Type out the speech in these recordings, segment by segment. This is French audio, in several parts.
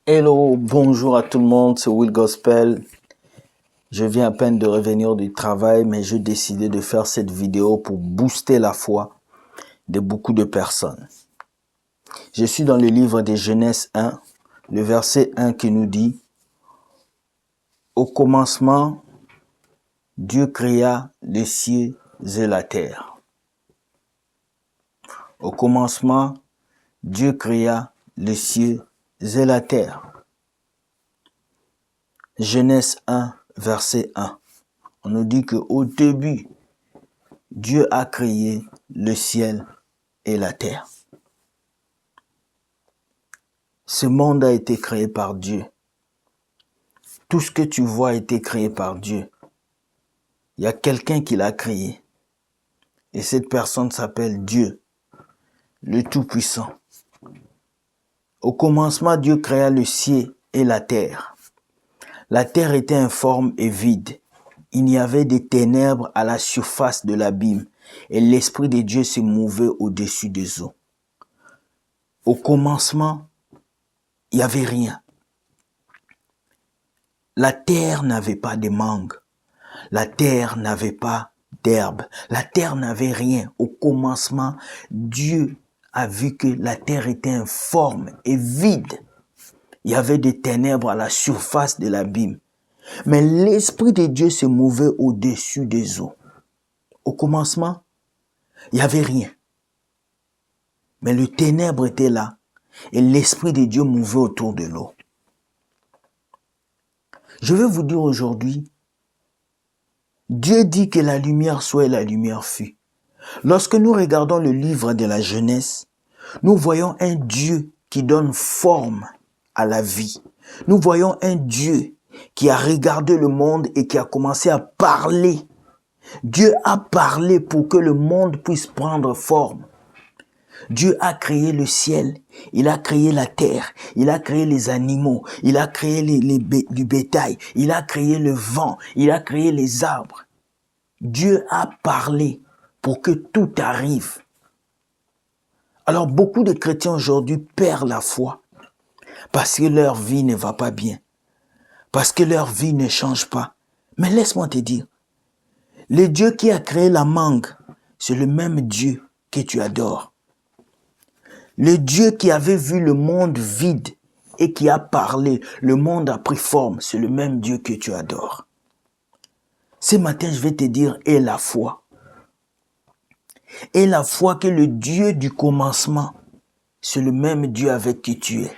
Hello, bonjour à tout le monde, c'est Will Gospel. Je viens à peine de revenir du travail, mais j'ai décidé de faire cette vidéo pour booster la foi de beaucoup de personnes. Je suis dans le livre de Genèse 1, le verset 1 qui nous dit « Au commencement, Dieu créa les cieux et la terre. » Au commencement, Dieu créa les cieux et la terre. Genèse 1, verset 1. On nous dit qu'au début, Dieu a créé le ciel et la terre. Ce monde a été créé par Dieu. Tout ce que tu vois a été créé par Dieu. Il y a quelqu'un qui l'a créé. Et cette personne s'appelle Dieu, le Tout-Puissant. Au commencement, Dieu créa le ciel et la terre. La terre était informe et vide. Il y avait des ténèbres à la surface de l'abîme et l'Esprit de Dieu se mouvait au-dessus des eaux. Au commencement, il n'y avait rien. La terre n'avait pas de mangue. La terre n'avait pas d'herbe. La terre n'avait rien. Au commencement, Dieu a vu que la terre était informe et vide. Il y avait des ténèbres à la surface de l'abîme. Mais l'Esprit de Dieu se mouvait au-dessus des eaux. Au commencement, il n'y avait rien. Mais le ténèbre était là et l'Esprit de Dieu mouvait autour de l'eau. Je vais vous dire aujourd'hui, Dieu dit que la lumière soit et la lumière fut. Lorsque nous regardons le livre de la Genèse, nous voyons un Dieu qui donne forme à la vie. Nous voyons un Dieu qui a regardé le monde et qui a commencé à parler. Dieu a parlé pour que le monde puisse prendre forme. Dieu a créé le ciel, il a créé la terre, il a créé les animaux, il a créé du bétail, il a créé le vent, il a créé les arbres. Dieu a parlé pour que tout arrive. Alors beaucoup de chrétiens aujourd'hui perdent la foi parce que leur vie ne va pas bien, parce que leur vie ne change pas. Mais laisse-moi te dire, le Dieu qui a créé la mangue, c'est le même Dieu que tu adores. Le Dieu qui avait vu le monde vide et qui a parlé, le monde a pris forme, c'est le même Dieu que tu adores. Ce matin, je vais te dire, aie la foi. Aie la foi que le Dieu du commencement, c'est le même Dieu avec qui tu es.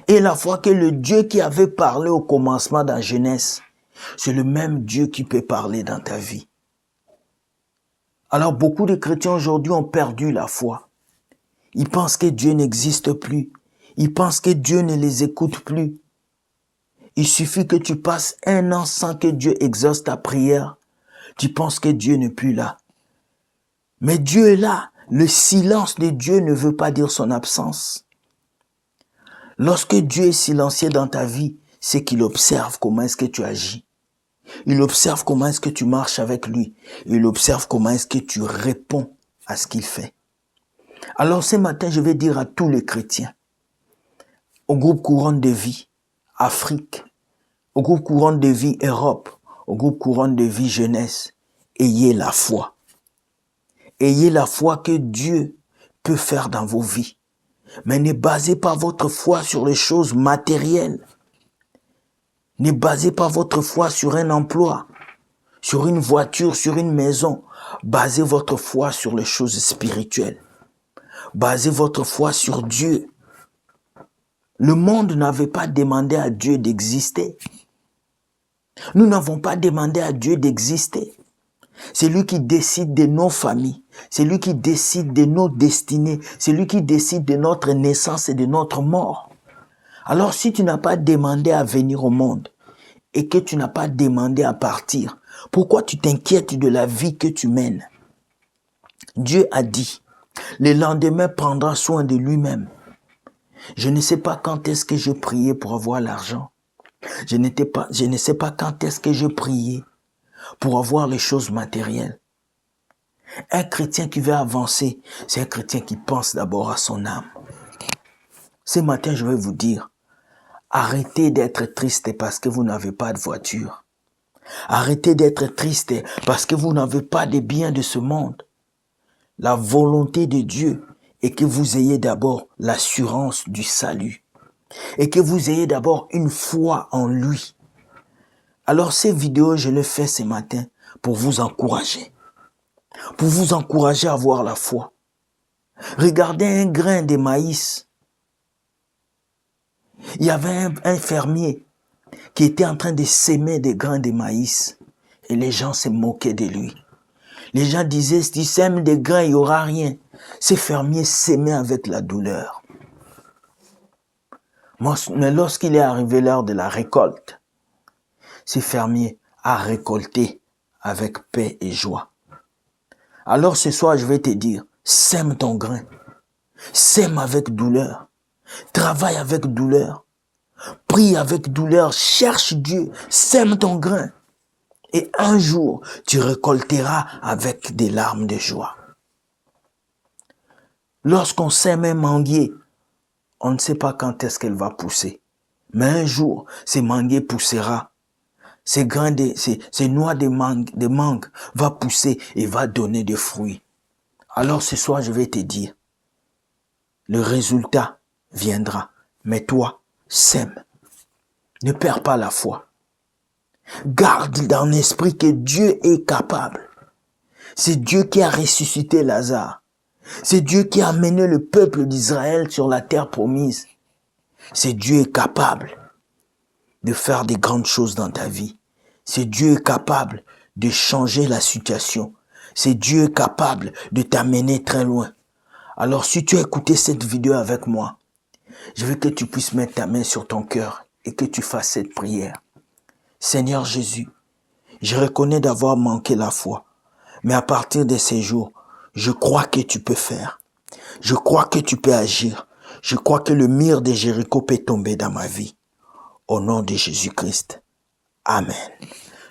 Aie la foi que le Dieu qui avait parlé au commencement dans Genèse, c'est le même Dieu qui peut parler dans ta vie. Alors beaucoup de chrétiens aujourd'hui ont perdu la foi. Ils pensent que Dieu n'existe plus. Ils pensent que Dieu ne les écoute plus. Il suffit que tu passes 1 an sans que Dieu exauce ta prière. Tu penses que Dieu n'est plus là. Mais Dieu est là. Le silence de Dieu ne veut pas dire son absence. Lorsque Dieu est silencieux dans ta vie, c'est qu'il observe comment est-ce que tu agis. Il observe comment est-ce que tu marches avec lui. Il observe comment est-ce que tu réponds à ce qu'il fait. Alors ce matin, je vais dire à tous les chrétiens, au groupe courant de vie Afrique, au groupe courant de vie Europe, au groupe courant de vie jeunesse, ayez la foi. Ayez la foi que Dieu peut faire dans vos vies. Mais ne basez pas votre foi sur les choses matérielles. Ne basez pas votre foi sur un emploi, sur une voiture, sur une maison. Basez votre foi sur les choses spirituelles. Basez votre foi sur Dieu. Le monde n'avait pas demandé à Dieu d'exister. Nous n'avons pas demandé à Dieu d'exister. C'est lui qui décide de nos familles. C'est lui qui décide de nos destinées. C'est lui qui décide de notre naissance et de notre mort. Alors si tu n'as pas demandé à venir au monde et que tu n'as pas demandé à partir, pourquoi tu t'inquiètes de la vie que tu mènes? Dieu a dit, le lendemain prendra soin de lui-même. Je ne sais pas quand est-ce que je priais pour avoir l'argent. Je ne sais pas quand est-ce que je priais pour avoir les choses matérielles. Un chrétien qui veut avancer, c'est un chrétien qui pense d'abord à son âme. Ce matin, je vais vous dire, Arrêtez d'être triste parce que vous n'avez pas de voiture. Arrêtez d'être triste parce que vous n'avez pas de biens de ce monde. La volonté de Dieu est que vous ayez d'abord l'assurance du salut et que vous ayez d'abord une foi en lui. Alors ces vidéos, je les fais ce matin pour vous encourager à avoir la foi. Regardez un grain de maïs. Il y avait un fermier qui était en train de s'aimer des grains de maïs et les gens se moquaient de lui. Les gens disaient, si tu sèmes des grains, il n'y aura rien. Ce fermier s'aimait avec la douleur. Mais lorsqu'il est arrivé l'heure de la récolte, ce fermier a récolté avec paix et joie. Alors ce soir, je vais te dire, sème ton grain. Sème avec douleur. Travaille avec douleur. Prie avec douleur. Cherche Dieu. Sème ton grain. Et un jour, tu récolteras avec des larmes de joie. Lorsqu'on sème un manguier, on ne sait pas quand est-ce qu'elle va pousser. Mais un jour, ce manguier poussera. Ces noix de mangue va pousser et va donner des fruits. Alors ce soir, je vais te dire, le résultat viendra. Mais toi, sème. Ne perds pas la foi. Garde dans l'esprit que Dieu est capable. C'est Dieu qui a ressuscité Lazare. C'est Dieu qui a amené le peuple d'Israël sur la terre promise. C'est Dieu est capable de faire des grandes choses dans ta vie. C'est Dieu est capable de changer la situation. C'est Dieu est capable de t'amener très loin. Alors si tu as écouté cette vidéo avec moi, je veux que tu puisses mettre ta main sur ton cœur et que tu fasses cette prière. Seigneur Jésus, je reconnais d'avoir manqué la foi. Mais à partir de ces jours, je crois que tu peux faire. Je crois que tu peux agir. Je crois que le mur de Jéricho peut tomber dans ma vie. Au nom de Jésus-Christ. Amen.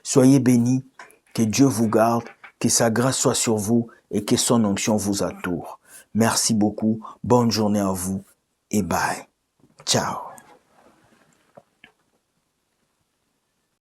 Soyez bénis, que Dieu vous garde, que sa grâce soit sur vous et que son onction vous entoure. Merci beaucoup, bonne journée à vous et bye. Ciao.